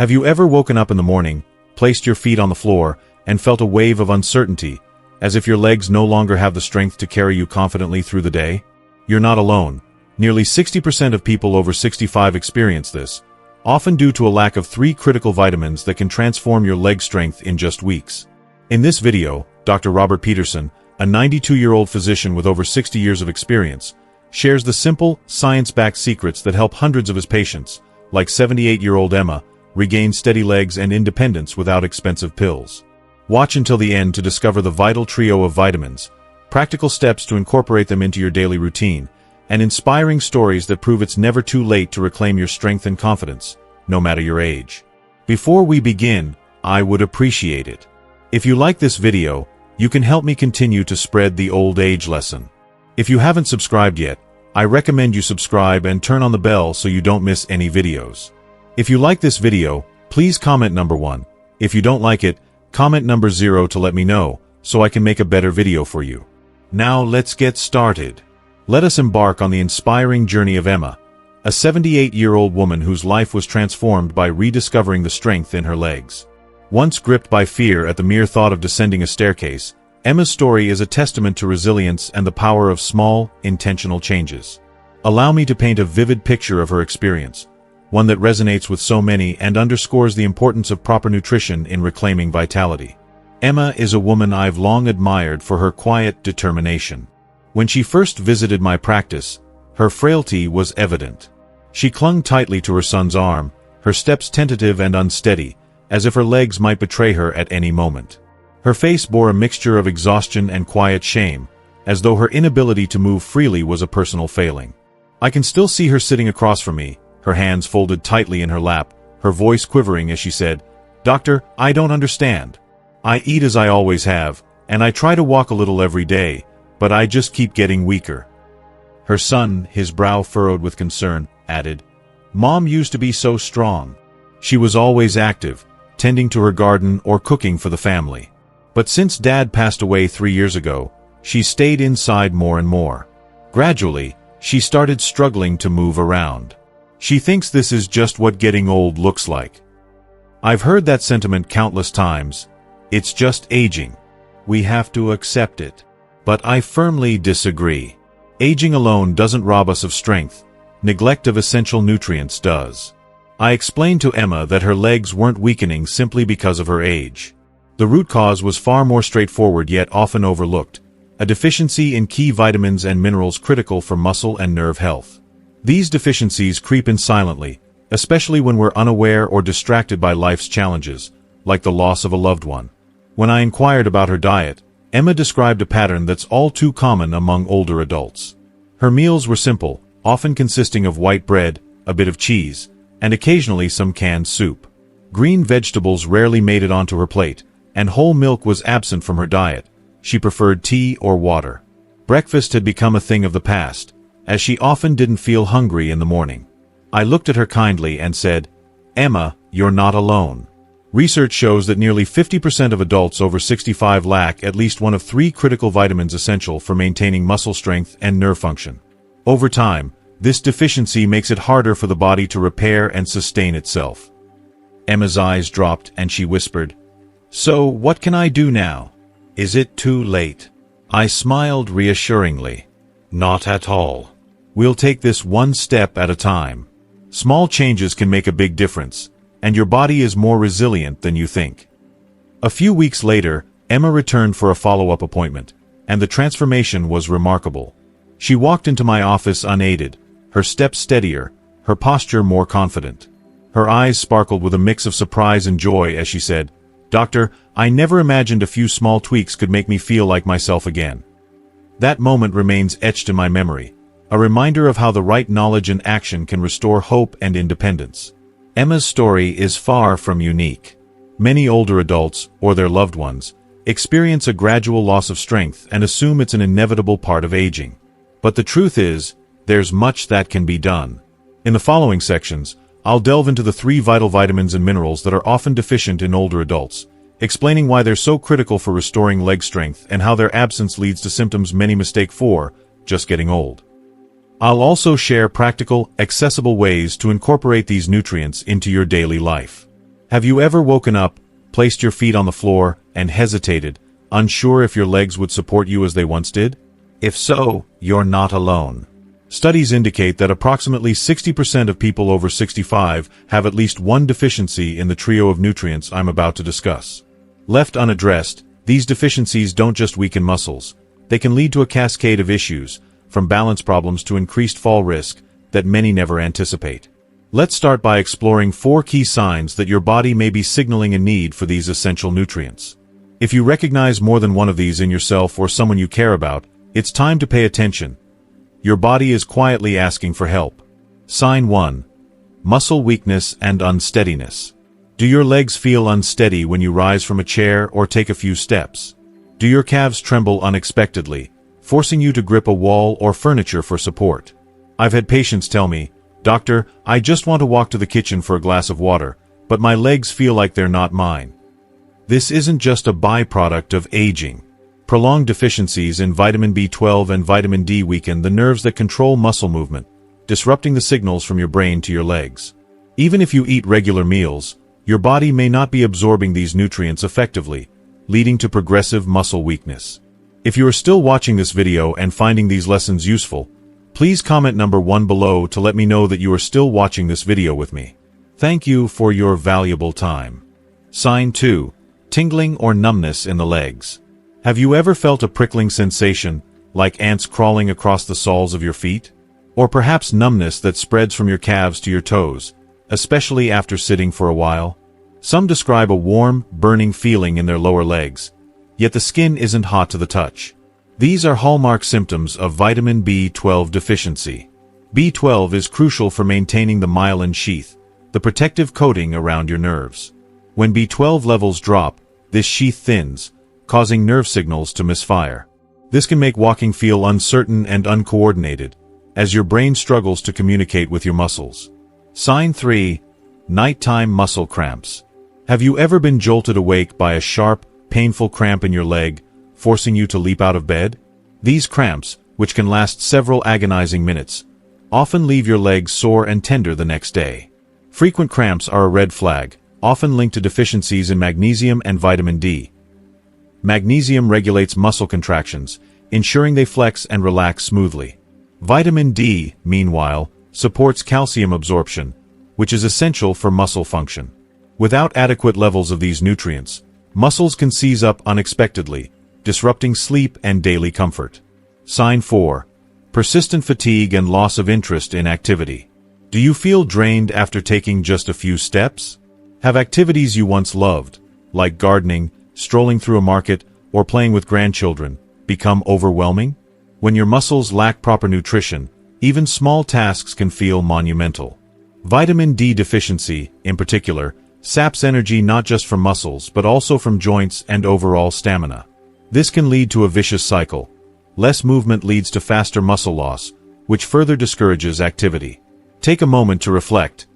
Have you ever woken up in the morning, placed your feet on the floor, and felt a wave of uncertainty, as if your legs no longer have the strength to carry you confidently through the day? You're not alone. Nearly 60% of people over 65 experience this, often due to a lack of 3 critical vitamins that can transform your leg strength in just weeks. In this video, Dr. Robert Peterson, a 92-year-old physician with over 60 years of experience, shares the simple, science-backed secrets that help hundreds of his patients, like 78-year-old Emma, regain steady legs and independence without expensive pills. Watch until the end to discover the vital trio of vitamins, practical steps to incorporate them into your daily routine, and inspiring stories that prove it's never too late to reclaim your strength and confidence, no matter your age. Before we begin, I would appreciate it if you like this video. You can help me continue to spread the old age lesson. If you haven't subscribed yet, I recommend you subscribe and turn on the bell so you don't miss any videos. If you like this video, please comment number 1. If you don't like it, comment number 0 to let me know, so I can make a better video for you. Now let's get started. Let us embark on the inspiring journey of Emma, a 78-year-old woman whose life was transformed by rediscovering the strength in her legs. Once gripped by fear at the mere thought of descending a staircase, Emma's story is a testament to resilience and the power of small, intentional changes. Allow me to paint a vivid picture of her experience, one that resonates with so many and underscores the importance of proper nutrition in reclaiming vitality. Emma is a woman I've long admired for her quiet determination. When she first visited my practice, her frailty was evident. She clung tightly to her son's arm, her steps tentative and unsteady, as if her legs might betray her at any moment. Her face bore a mixture of exhaustion and quiet shame, as though her inability to move freely was a personal failing. I can still see her sitting across from me, her hands folded tightly in her lap, her voice quivering as she said, "Doctor, I don't understand. I eat as I always have, and I try to walk a little every day, but I just keep getting weaker." Her son, his brow furrowed with concern, added, "Mom used to be so strong. She was always active, tending to her garden or cooking for the family. But since Dad passed away 3 years ago, she stayed inside more and more. Gradually, she started struggling to move around. She thinks this is just what getting old looks like. I've heard that sentiment countless times. It's just aging. We have to accept it. But I firmly disagree. Aging alone doesn't rob us of strength. Neglect of essential nutrients does." I explained to Emma that her legs weren't weakening simply because of her age. The root cause was far more straightforward yet often overlooked: a deficiency in key vitamins and minerals critical for muscle and nerve health. These deficiencies creep in silently, especially when we're unaware or distracted by life's challenges, like the loss of a loved one. When I inquired about her diet, Emma described a pattern that's all too common among older adults. Her meals were simple, often consisting of white bread, a bit of cheese, and occasionally some canned soup. Green vegetables rarely made it onto her plate, and whole milk was absent from her diet. She preferred tea or water. Breakfast had become a thing of the past, as she often didn't feel hungry in the morning. I looked at her kindly and said, "Emma, you're not alone. Research shows that nearly 50% of adults over 65 lack at least one of 3 critical vitamins essential for maintaining muscle strength and nerve function. Over time, this deficiency makes it harder for the body to repair and sustain itself." Emma's eyes dropped and she whispered, "So, what can I do now? Is it too late?" I smiled reassuringly. "Not at all. We'll take this one step at a time. Small changes can make a big difference, and your body is more resilient than you think." A few weeks later, Emma returned for a follow-up appointment, and the transformation was remarkable. She walked into my office unaided, her steps steadier, her posture more confident. Her eyes sparkled with a mix of surprise and joy as she said, "Doctor, I never imagined a few small tweaks could make me feel like myself again." That moment remains etched in my memory, a reminder of how the right knowledge and action can restore hope and independence. Emma's story is far from unique. Many older adults, or their loved ones, experience a gradual loss of strength and assume it's an inevitable part of aging. But the truth is, there's much that can be done. In the following sections, I'll delve into the 3 vital vitamins and minerals that are often deficient in older adults, explaining why they're so critical for restoring leg strength and how their absence leads to symptoms many mistake for just getting old. I'll also share practical, accessible ways to incorporate these nutrients into your daily life. Have you ever woken up, placed your feet on the floor, and hesitated, unsure if your legs would support you as they once did? If so, you're not alone. Studies indicate that approximately 60% of people over 65 have at least one deficiency in the trio of nutrients I'm about to discuss. Left unaddressed, these deficiencies don't just weaken muscles. They can lead to a cascade of issues, from balance problems to increased fall risk, that many never anticipate. Let's start by exploring 4 key signs that your body may be signaling a need for these essential nutrients. If you recognize more than one of these in yourself or someone you care about, it's time to pay attention. Your body is quietly asking for help. Sign 1. Muscle weakness and unsteadiness. Do your legs feel unsteady when you rise from a chair or take a few steps? Do your calves tremble unexpectedly, forcing you to grip a wall or furniture for support? I've had patients tell me, "Doctor, I just want to walk to the kitchen for a glass of water, but my legs feel like they're not mine." This isn't just a byproduct of aging. Prolonged deficiencies in vitamin B12 and vitamin D weaken the nerves that control muscle movement, disrupting the signals from your brain to your legs. Even if you eat regular meals, your body may not be absorbing these nutrients effectively, leading to progressive muscle weakness. If you are still watching this video and finding these lessons useful, please comment number 1 below to let me know that you are still watching this video with me. Thank you for your valuable time. Sign 2. Tingling or numbness in the legs. Have you ever felt a prickling sensation, like ants crawling across the soles of your feet? Or perhaps numbness that spreads from your calves to your toes, especially after sitting for a while? Some describe a warm, burning feeling in their lower legs, yet the skin isn't hot to the touch. These are hallmark symptoms of vitamin B12 deficiency. B12 is crucial for maintaining the myelin sheath, the protective coating around your nerves. When B12 levels drop, this sheath thins, causing nerve signals to misfire. This can make walking feel uncertain and uncoordinated, as your brain struggles to communicate with your muscles. Sign 3. Nighttime muscle cramps. Have you ever been jolted awake by a sharp, painful cramp in your leg, forcing you to leap out of bed? These cramps, which can last several agonizing minutes, often leave your legs sore and tender the next day. Frequent cramps are a red flag, often linked to deficiencies in magnesium and vitamin D. Magnesium regulates muscle contractions, ensuring they flex and relax smoothly. Vitamin D, meanwhile, supports calcium absorption, which is essential for muscle function. Without adequate levels of these nutrients, muscles can seize up unexpectedly, disrupting sleep and daily comfort. Sign 4. Persistent fatigue and loss of interest in activity. Do you feel drained after taking just a few steps? Have activities you once loved, like gardening, strolling through a market, or playing with grandchildren, become overwhelming? When your muscles lack proper nutrition, even small tasks can feel monumental. Vitamin D deficiency, in particular, saps energy not just from muscles but also from joints and overall stamina. This can lead to a vicious cycle. Less movement leads to faster muscle loss, which further discourages activity. Take a moment to reflect.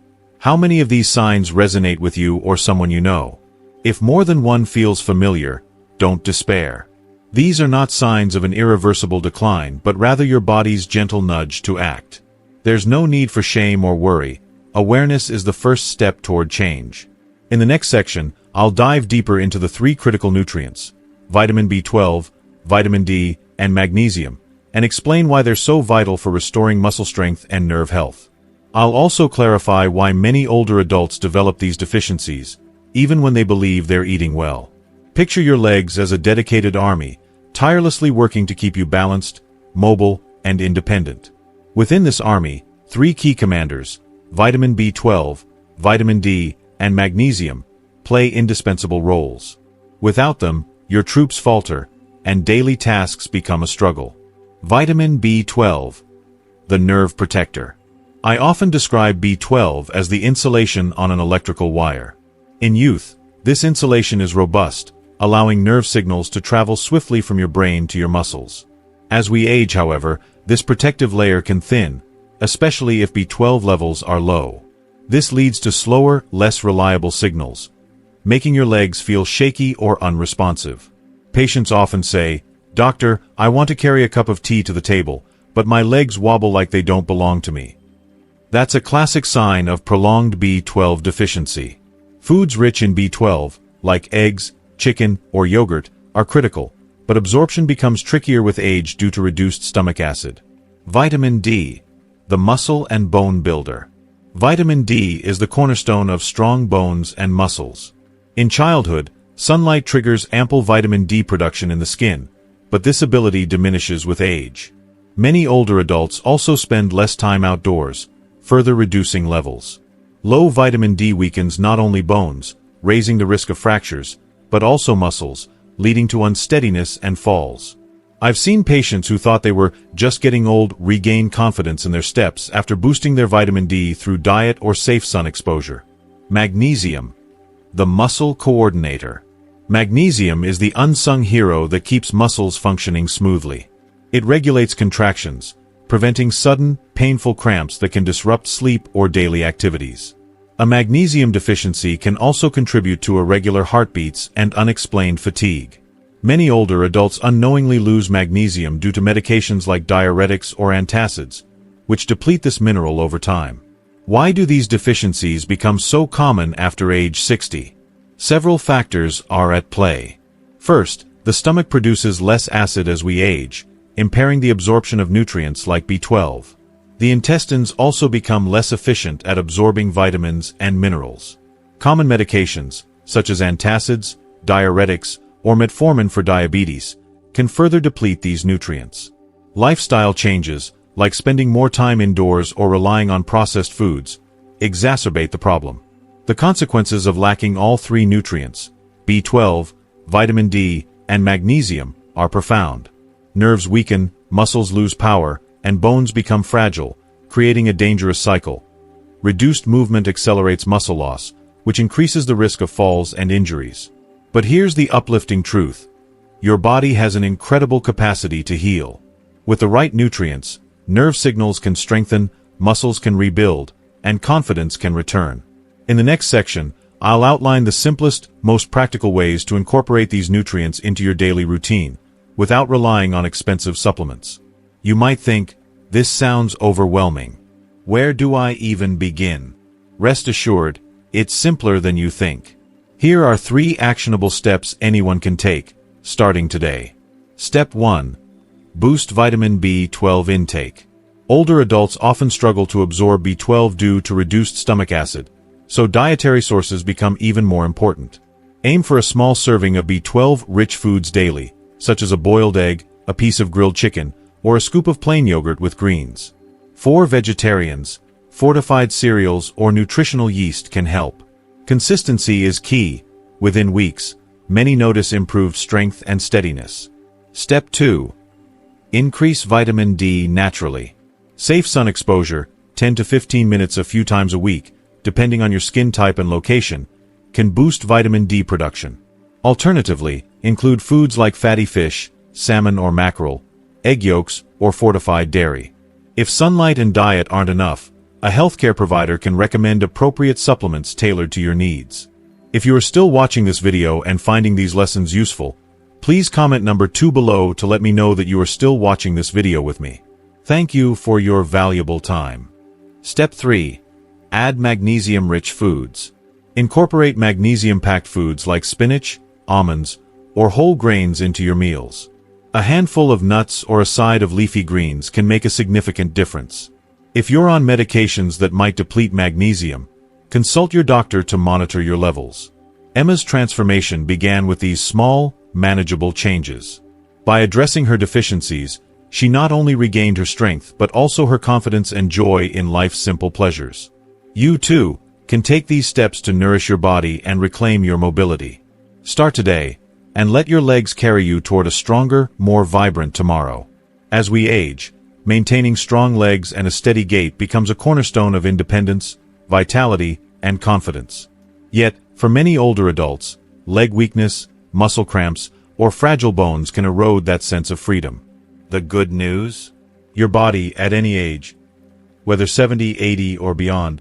How many of these signs resonate with you or someone you know? If more than one feels familiar, don't despair. These are not signs of an irreversible decline, but rather your body's gentle nudge to act. There's no need for shame or worry. Awareness is the first step toward change. In the next section, I'll dive deeper into the 3 critical nutrients, vitamin B12, vitamin D, and magnesium, and explain why they're so vital for restoring muscle strength and nerve health. I'll also clarify why many older adults develop these deficiencies, even when they believe they're eating well. Picture your legs as a dedicated army, tirelessly working to keep you balanced, mobile, and independent. Within this army, 3 key commanders, vitamin B12, vitamin D, and magnesium, play indispensable roles. Without them, your troops falter, and daily tasks become a struggle. Vitamin B12, the nerve protector. I often describe B12 as the insulation on an electrical wire. In youth, this insulation is robust, allowing nerve signals to travel swiftly from your brain to your muscles. As we age, however, this protective layer can thin, especially if B12 levels are low. This leads to slower, less reliable signals, making your legs feel shaky or unresponsive. Patients often say, "Doctor, I want to carry a cup of tea to the table, but my legs wobble like they don't belong to me." That's a classic sign of prolonged B12 deficiency. Foods rich in B12, like eggs, chicken, or yogurt, are critical, but absorption becomes trickier with age due to reduced stomach acid. Vitamin D, the muscle and bone builder. Vitamin D is the cornerstone of strong bones and muscles. In childhood, sunlight triggers ample vitamin D production in the skin, but this ability diminishes with age. Many older adults also spend less time outdoors, further reducing levels. Low vitamin D weakens not only bones, raising the risk of fractures, but also muscles, leading to unsteadiness and falls. I've seen patients who thought they were just getting old regain confidence in their steps after boosting their vitamin D through diet or safe sun exposure. Magnesium, the muscle coordinator. Magnesium is the unsung hero that keeps muscles functioning smoothly. It regulates contractions, preventing sudden, painful cramps that can disrupt sleep or daily activities. A magnesium deficiency can also contribute to irregular heartbeats and unexplained fatigue. Many older adults unknowingly lose magnesium due to medications like diuretics or antacids, which deplete this mineral over time. Why do these deficiencies become so common after age 60? Several factors are at play. First, the stomach produces less acid as we age, impairing the absorption of nutrients like B12. The intestines also become less efficient at absorbing vitamins and minerals. Common medications, such as antacids, diuretics, or metformin for diabetes, can further deplete these nutrients. Lifestyle changes, like spending more time indoors or relying on processed foods, exacerbate the problem. The consequences of lacking all three nutrients, B12, vitamin D, and magnesium, are profound. Nerves weaken, muscles lose power, and bones become fragile, creating a dangerous cycle. Reduced movement accelerates muscle loss, which increases the risk of falls and injuries. But here's the uplifting truth. Your body has an incredible capacity to heal. With the right nutrients, nerve signals can strengthen, muscles can rebuild, and confidence can return. In the next section, I'll outline the simplest, most practical ways to incorporate these nutrients into your daily routine, without relying on expensive supplements. You might think, this sounds overwhelming. Where do I even begin? Rest assured, it's simpler than you think. Here are 3 actionable steps anyone can take, starting today. Step 1. Boost vitamin B12 intake. Older adults often struggle to absorb B12 due to reduced stomach acid, so dietary sources become even more important. Aim for a small serving of B12-rich foods daily, such as a boiled egg, a piece of grilled chicken, or a scoop of plain yogurt with greens. For vegetarians, fortified cereals or nutritional yeast can help. Consistency is key. Within weeks, many notice improved strength and steadiness. Step 2. Increase vitamin D naturally. Safe sun exposure, 10 to 15 minutes a few times a week, depending on your skin type and location, can boost vitamin D production. Alternatively, include foods like fatty fish, salmon or mackerel, egg yolks, or fortified dairy. If sunlight and diet aren't enough, a healthcare provider can recommend appropriate supplements tailored to your needs. If you are still watching this video and finding these lessons useful, please comment number 2 below to let me know that you are still watching this video with me. Thank you for your valuable time. Step 3. Add magnesium-rich foods. Incorporate magnesium-packed foods like spinach, almonds, or whole grains into your meals. A handful of nuts or a side of leafy greens can make a significant difference. If you're on medications that might deplete magnesium, consult your doctor to monitor your levels. Emma's transformation began with these small, manageable changes. By addressing her deficiencies, she not only regained her strength but also her confidence and joy in life's simple pleasures. You, too, can take these steps to nourish your body and reclaim your mobility. Start today, and let your legs carry you toward a stronger, more vibrant tomorrow. As we age, maintaining strong legs and a steady gait becomes a cornerstone of independence, vitality, and confidence. Yet, for many older adults, leg weakness, muscle cramps, or fragile bones can erode that sense of freedom. The good news? Your body, at any age, whether 70, 80, or beyond,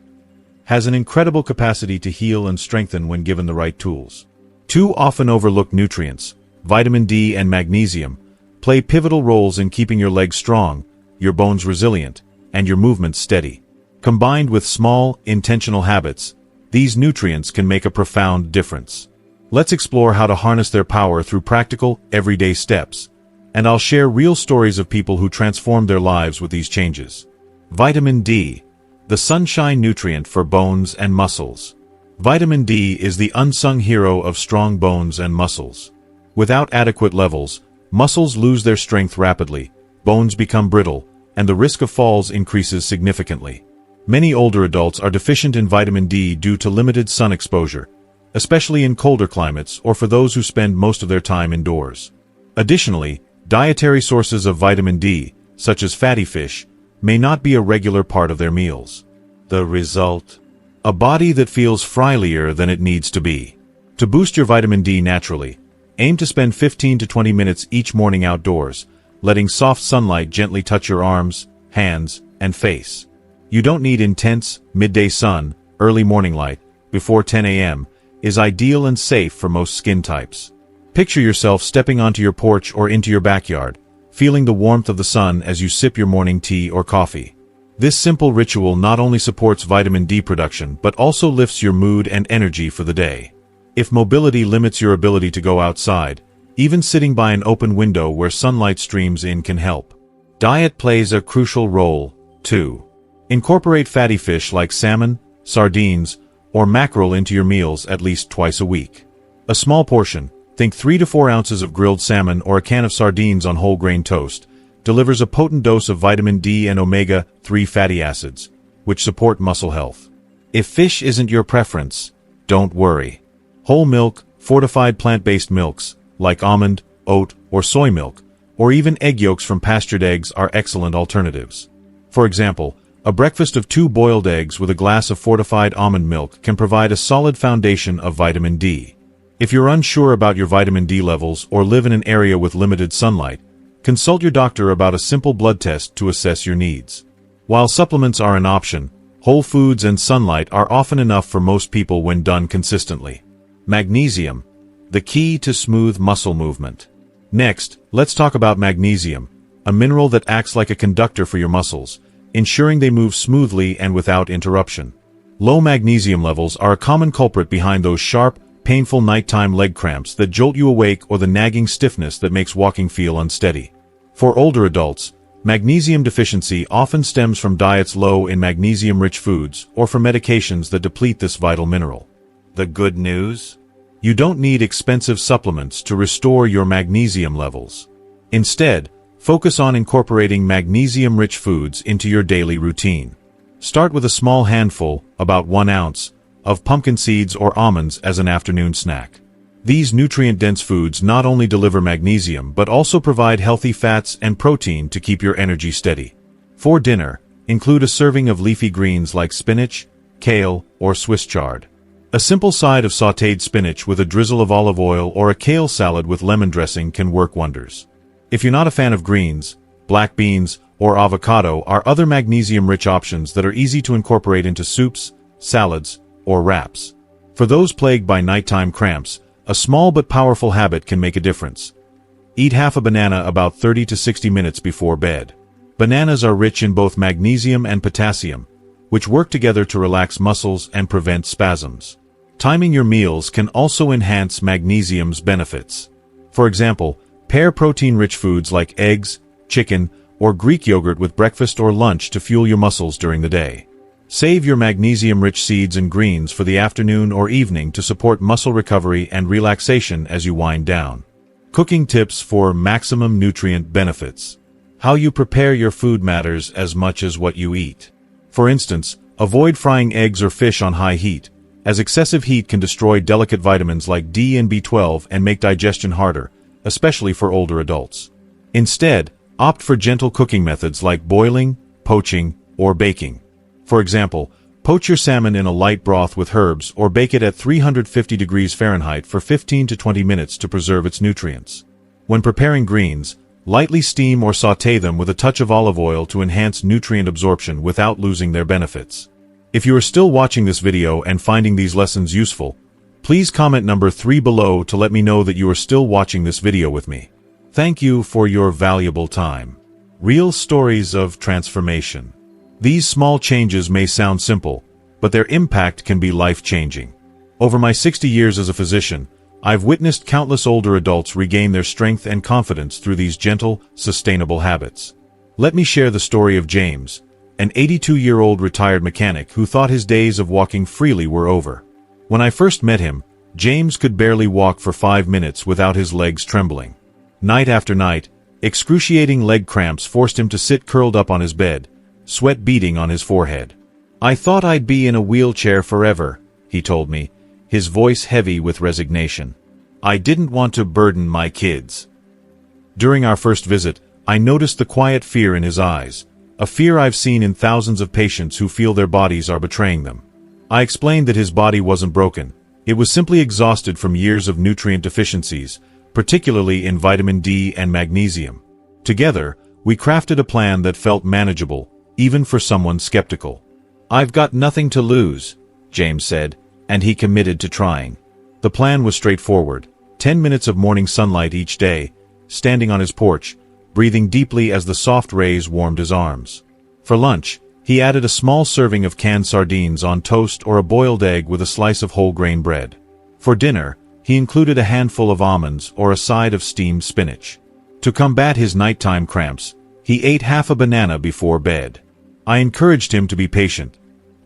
has an incredible capacity to heal and strengthen when given the right tools. 2 often overlooked nutrients, vitamin D and magnesium, play pivotal roles in keeping your legs strong, your bones resilient, and your movements steady. Combined with small, intentional habits, These nutrients can make a profound difference. Let's explore how to harness their power through practical, everyday steps. And I'll share real stories of people who transformed their lives with these changes. Vitamin D, the sunshine nutrient for bones and muscles. Vitamin D is the unsung hero of strong bones and muscles. Without adequate levels, muscles lose their strength rapidly, bones become brittle, and the risk of falls increases significantly. Many older adults are deficient in vitamin D due to limited sun exposure, especially in colder climates or for those who spend most of their time indoors. Additionally, dietary sources of vitamin D, such as fatty fish, may not be a regular part of their meals. The result? A body that feels frier than it needs to be. To boost your vitamin D naturally, aim to spend 15 to 20 minutes each morning outdoors, letting soft sunlight gently touch your arms, hands, and face. You don't need intense, midday sun. Early morning light, before 10 a.m., is ideal and safe for most skin types. Picture yourself stepping onto your porch or into your backyard, feeling the warmth of the sun as you sip your morning tea or coffee. This simple ritual not only supports vitamin D production but also lifts your mood and energy for the day. If mobility limits your ability to go outside, even sitting by an open window where sunlight streams in can help. Diet plays a crucial role, too. Incorporate fatty fish like salmon, sardines, or mackerel into your meals at least twice a week. A small portion, think 3 to 4 ounces of grilled salmon or a can of sardines on whole grain toast, delivers a potent dose of vitamin D and omega-3 fatty acids, which support muscle health. If fish isn't your preference, don't worry. Whole milk, fortified plant-based milks, like almond, oat, or soy milk, or even egg yolks from pastured eggs are excellent alternatives. For example, a breakfast of 2 boiled eggs with a glass of fortified almond milk can provide a solid foundation of vitamin D. If you're unsure about your vitamin D levels or live in an area with limited sunlight, consult your doctor about a simple blood test to assess your needs. While supplements are an option, whole foods and sunlight are often enough for most people when done consistently. Magnesium, the key to smooth muscle movement. Next, let's talk about magnesium, a mineral that acts like a conductor for your muscles, ensuring they move smoothly and without interruption. Low magnesium levels are a common culprit behind those sharp, painful nighttime leg cramps that jolt you awake or the nagging stiffness that makes walking feel unsteady. For older adults, magnesium deficiency often stems from diets low in magnesium-rich foods or from medications that deplete this vital mineral. The good news? You don't need expensive supplements to restore your magnesium levels. Instead, focus on incorporating magnesium-rich foods into your daily routine. Start with a small handful, about 1 ounce, of pumpkin seeds or almonds as an afternoon snack. These nutrient-dense foods not only deliver magnesium but also provide healthy fats and protein to keep your energy steady. For dinner, include a serving of leafy greens like spinach, kale, or Swiss chard. A simple side of sautéed spinach with a drizzle of olive oil or a kale salad with lemon dressing can work wonders. If you're not a fan of greens, black beans, or avocado are other magnesium-rich options that are easy to incorporate into soups, salads, or wraps. For those plagued by nighttime cramps, a small but powerful habit can make a difference. Eat half a banana about 30 to 60 minutes before bed. Bananas are rich in both magnesium and potassium, which work together to relax muscles and prevent spasms. Timing your meals can also enhance magnesium's benefits. For example, pair protein-rich foods like eggs, chicken, or Greek yogurt with breakfast or lunch to fuel your muscles during the day. Save your magnesium-rich seeds and greens for the afternoon or evening to support muscle recovery and relaxation as you wind down. Cooking tips for maximum nutrient benefits. How you prepare your food matters as much as what you eat. For instance, avoid frying eggs or fish on high heat, as excessive heat can destroy delicate vitamins like D and B12 and make digestion harder, especially for older adults. Instead, opt for gentle cooking methods like boiling, poaching, or baking. For example, poach your salmon in a light broth with herbs or bake it at 350 degrees Fahrenheit for 15 to 20 minutes to preserve its nutrients. When preparing greens, lightly steam or sauté them with a touch of olive oil to enhance nutrient absorption without losing their benefits. If you are still watching this video and finding these lessons useful, please comment number 3 below to let me know that you are still watching this video with me. Thank you for your valuable time. Real stories of transformation. These small changes may sound simple, but their impact can be life-changing. Over my 60 years as a physician, I've witnessed countless older adults regain their strength and confidence through these gentle, sustainable habits. Let me share the story of James, an 82-year-old retired mechanic who thought his days of walking freely were over. When I first met him, James could barely walk for 5 minutes without his legs trembling. Night after night, excruciating leg cramps forced him to sit curled up on his bed, sweat beading on his forehead. "I thought I'd be in a wheelchair forever," he told me, his voice heavy with resignation. "I didn't want to burden my kids." During our first visit, I noticed the quiet fear in his eyes, a fear I've seen in thousands of patients who feel their bodies are betraying them. I explained that his body wasn't broken. It was simply exhausted from years of nutrient deficiencies, particularly in vitamin D and magnesium. Together, we crafted a plan that felt manageable, even for someone skeptical. "I've got nothing to lose," James said, and he committed to trying. The plan was straightforward: 10 minutes of morning sunlight each day, standing on his porch, breathing deeply as the soft rays warmed his arms. For lunch, he added a small serving of canned sardines on toast or a boiled egg with a slice of whole grain bread. For dinner, he included a handful of almonds or a side of steamed spinach. To combat his nighttime cramps, he ate half a banana before bed. I encouraged him to be patient.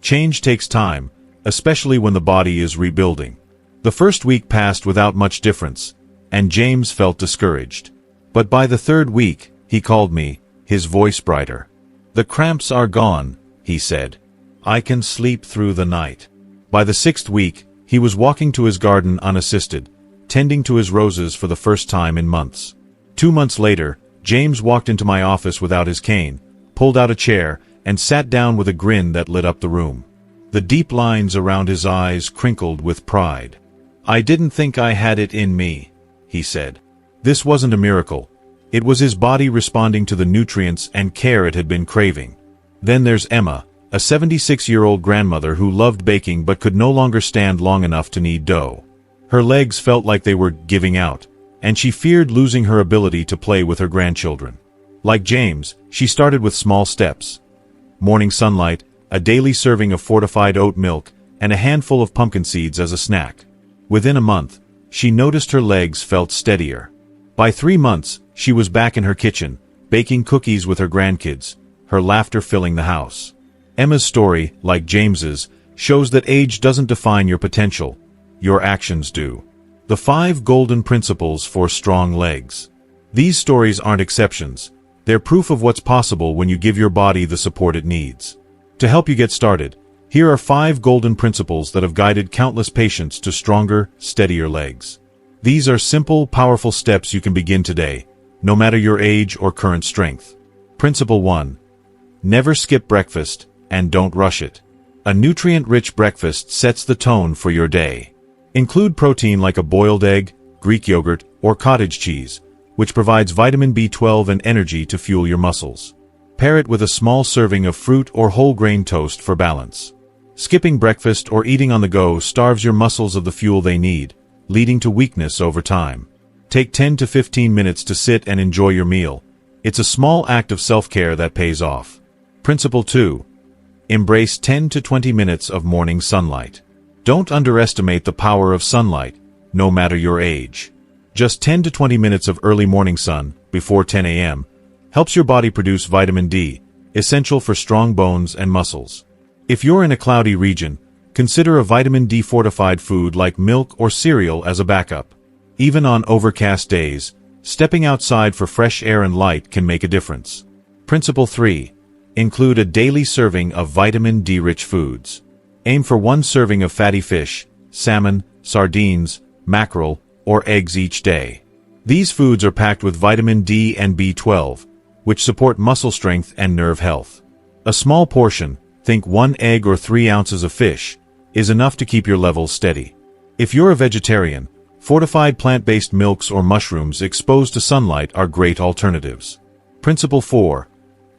Change takes time, especially when the body is rebuilding. The first week passed without much difference, and James felt discouraged. But by the third week, he called me, his voice brighter. "The cramps are gone," he said. "I can sleep through the night." By the 6th week, he was walking to his garden unassisted, tending to his roses for the first time in months. 2 months later, James walked into my office without his cane, pulled out a chair, and sat down with a grin that lit up the room. The deep lines around his eyes crinkled with pride. "I didn't think I had it in me," he said. This wasn't a miracle. It was his body responding to the nutrients and care it had been craving. Then there's Emma, a 76-year-old grandmother who loved baking but could no longer stand long enough to knead dough. Her legs felt like they were giving out, and she feared losing her ability to play with her grandchildren. Like James, she started with small steps: morning sunlight, a daily serving of fortified oat milk, and a handful of pumpkin seeds as a snack. Within a month, she noticed her legs felt steadier. By 3 months, she was back in her kitchen, baking cookies with her grandkids, her laughter filling the house. Emma's story, like James's, shows that age doesn't define your potential. Your actions do. The 5 golden principles for strong legs. These stories aren't exceptions. They're proof of what's possible when you give your body the support it needs. To help you get started, here are 5 golden principles that have guided countless patients to stronger, steadier legs. These are simple, powerful steps you can begin today, no matter your age or current strength. Principle 1. Never skip breakfast, and don't rush it. A nutrient-rich breakfast sets the tone for your day. Include protein like a boiled egg, Greek yogurt, or cottage cheese, which provides vitamin B12 and energy to fuel your muscles. Pair it with a small serving of fruit or whole grain toast for balance. Skipping breakfast or eating on the go starves your muscles of the fuel they need, leading to weakness over time. Take 10 to 15 minutes to sit and enjoy your meal. It's a small act of self-care that pays off. Principle 2. Embrace 10 to 20 minutes of morning sunlight. Don't underestimate the power of sunlight, no matter your age. Just 10 to 20 minutes of early morning sun, before 10 a.m., helps your body produce vitamin D, essential for strong bones and muscles. If you're in a cloudy region, consider a vitamin D fortified food like milk or cereal as a backup. Even on overcast days, stepping outside for fresh air and light can make a difference. Principle 3. Include a daily serving of vitamin D-rich foods. Aim for 1 serving of fatty fish, salmon, sardines, mackerel, or eggs each day. These foods are packed with vitamin D and B12, which support muscle strength and nerve health. A small portion, think 1 egg or 3 ounces of fish, is enough to keep your levels steady. If you're a vegetarian, fortified plant-based milks or mushrooms exposed to sunlight are great alternatives. Principle 4.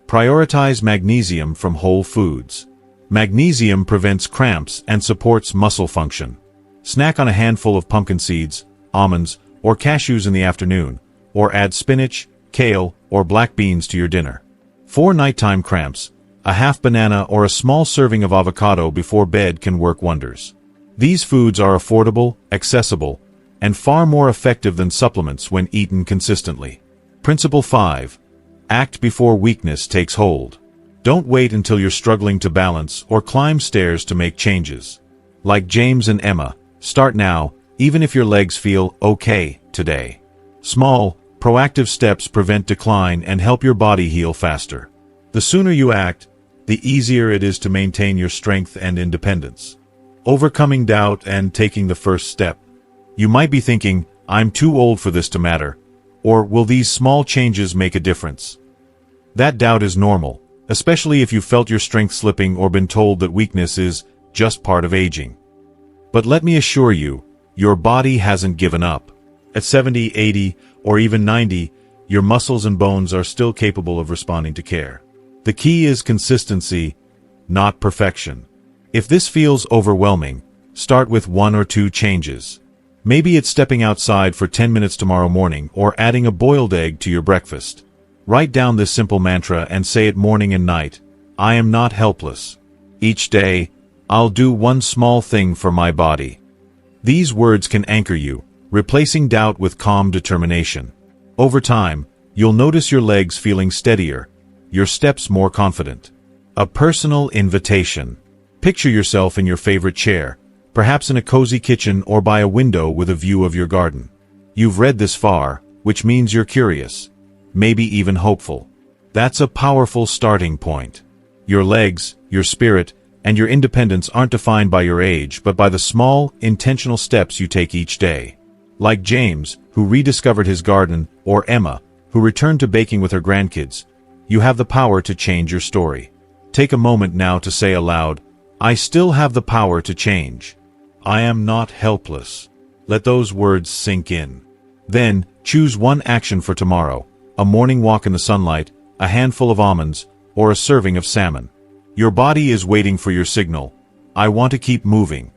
Prioritize magnesium from whole foods. Magnesium prevents cramps and supports muscle function. Snack on a handful of pumpkin seeds, almonds, or cashews in the afternoon, or add spinach, kale, or black beans to your dinner. For nighttime cramps, a half banana or a small serving of avocado before bed can work wonders. These foods are affordable, accessible, and far more effective than supplements when eaten consistently. Principle 5. Act before weakness takes hold. Don't wait until you're struggling to balance or climb stairs to make changes. Like James and Emma, start now, even if your legs feel okay today. Small, proactive steps prevent decline and help your body heal faster. The sooner you act, the easier it is to maintain your strength and independence. Overcoming doubt and taking the first step. You might be thinking, I'm too old for this to matter, or will these small changes make a difference? That doubt is normal, especially if you felt your strength slipping or been told that weakness is just part of aging. But let me assure you, your body hasn't given up. At 70, 80, or even 90, your muscles and bones are still capable of responding to care. The key is consistency, not perfection. If this feels overwhelming, start with 1 or 2 changes. Maybe it's stepping outside for 10 minutes tomorrow morning or adding a boiled egg to your breakfast. Write down this simple mantra and say it morning and night. I am not helpless. Each day, I'll do one small thing for my body. These words can anchor you, replacing doubt with calm determination. Over time, you'll notice your legs feeling steadier, your steps more confident. A personal invitation. Picture yourself in your favorite chair, perhaps in a cozy kitchen or by a window with a view of your garden. You've read this far, which means you're curious, maybe even hopeful. That's a powerful starting point. Your legs, your spirit, and your independence aren't defined by your age but by the small, intentional steps you take each day. Like James, who rediscovered his garden, or Emma, who returned to baking with her grandkids, you have the power to change your story. Take a moment now to say aloud, I still have the power to change. I am not helpless. Let those words sink in. Then, choose one action for tomorrow, a morning walk in the sunlight, a handful of almonds, or a serving of salmon. Your body is waiting for your signal. I want to keep moving.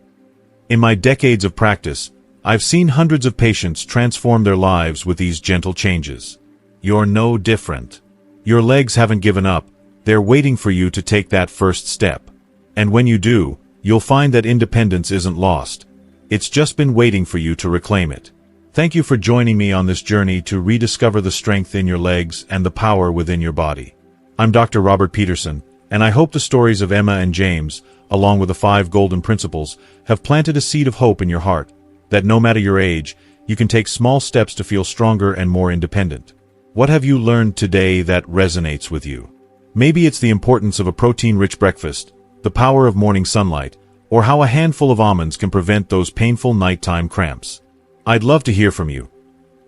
In my decades of practice, I've seen hundreds of patients transform their lives with these gentle changes. You're no different. Your legs haven't given up. They're waiting for you to take that first step. And when you do, you'll find that independence isn't lost. It's just been waiting for you to reclaim it. Thank you for joining me on this journey to rediscover the strength in your legs and the power within your body. I'm Dr. Robert Peterson, and I hope the stories of Emma and James, along with the 5 golden principles, have planted a seed of hope in your heart, that no matter your age, you can take small steps to feel stronger and more independent. What have you learned today that resonates with you? Maybe it's the importance of a protein-rich breakfast, the power of morning sunlight, or how a handful of almonds can prevent those painful nighttime cramps. I'd love to hear from you.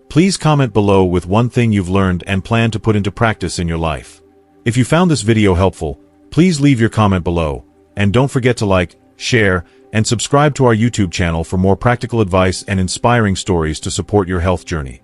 Please comment below with one thing you've learned and plan to put into practice in your life. If you found this video helpful, please leave your comment below, and don't forget to like, share, and subscribe to our YouTube channel for more practical advice and inspiring stories to support your health journey.